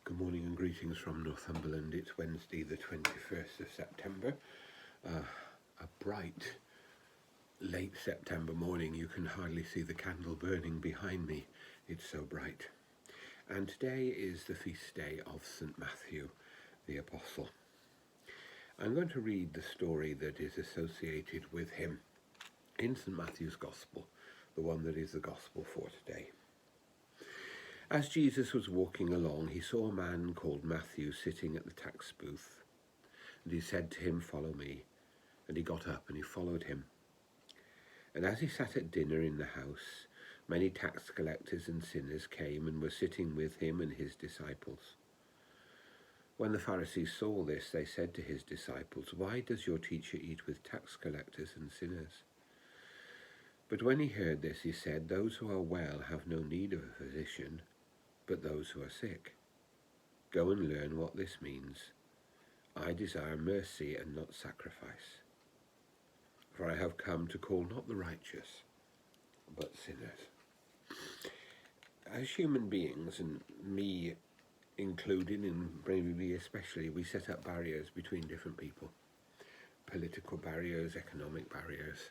Good morning and greetings from Northumberland. It's Wednesday the 21st of September. A bright late September morning. You can hardly see the candle burning behind me. It's so bright. And today is the feast day of St. Matthew the Apostle. I'm going to read the story that is associated with him in St. Matthew's Gospel, the one that is the Gospel for today. As Jesus was walking along, he saw a man called Matthew sitting at the tax booth. And he said to him, "Follow me." And he got up and he followed him. And as he sat at dinner in the house, many tax collectors and sinners came and were sitting with him and his disciples. When the Pharisees saw this, they said to his disciples, "Why does your teacher eat with tax collectors and sinners?" But when he heard this, he said, "Those who are well have no need of a physician, but those who are sick. Go and learn what this means. I desire mercy and not sacrifice. For I have come to call not the righteous, but sinners." As human beings, and me included, and maybe me especially, we set up barriers between different people. Political barriers, economic barriers,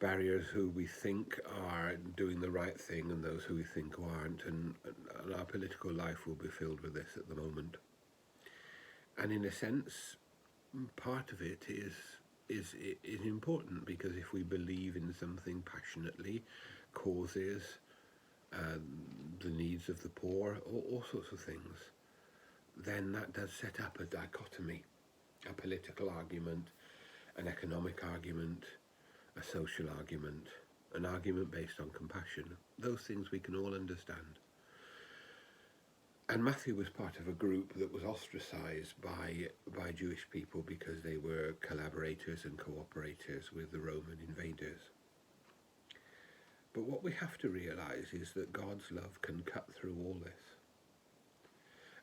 barriers who we think are doing the right thing and those who we think aren't, and our political life will be filled with this at the moment. And in a sense, part of it is important, because if we believe in something passionately, causes, the needs of the poor, all sorts of things, then that does set up a dichotomy, a political argument, an economic argument, a social argument, an argument based on compassion. Those things we can all understand. And Matthew was part of a group that was ostracized by Jewish people because they were collaborators and cooperators with the Roman invaders. But what we have to realize is that God's love can cut through all this,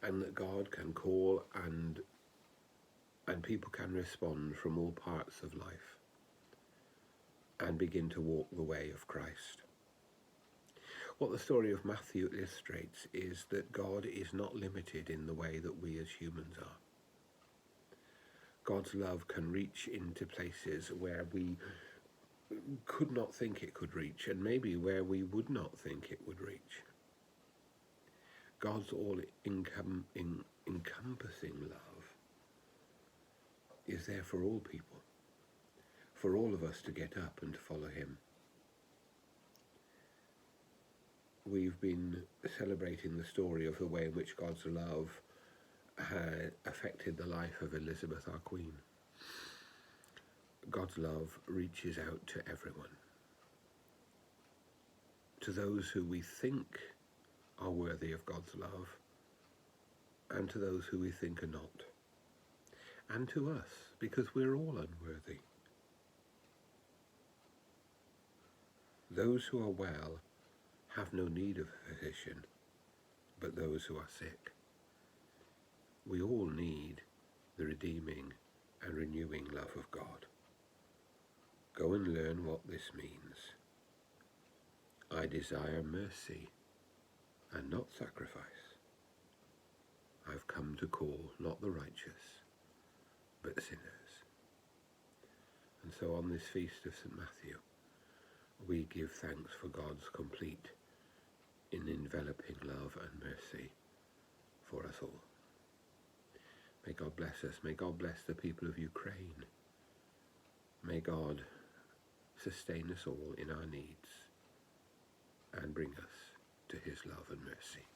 and that God can call and people can respond from all parts of life and begin to walk the way of Christ. What the story of Matthew illustrates is that God is not limited in the way that we as humans are. God's love can reach into places where we could not think it could reach, and maybe where we would not think it would reach. God's all-encompassing love is there for all people, for all of us to get up and to follow him. We've been celebrating the story of the way in which God's love had affected the life of Elizabeth, our Queen. God's love reaches out to everyone, to those who we think are worthy of God's love, and to those who we think are not, and to us, because we're all unworthy. Those who are well have no need of a physician, but those who are sick. We all need the redeeming and renewing love of God. Go and learn what this means. I desire mercy and not sacrifice. I've come to call not the righteous, but sinners. And so on this feast of St. Matthew, we give thanks for God's complete in enveloping love and mercy for us all. May God bless us. May God bless the people of Ukraine. May God sustain us all in our needs and bring us to his love and mercy.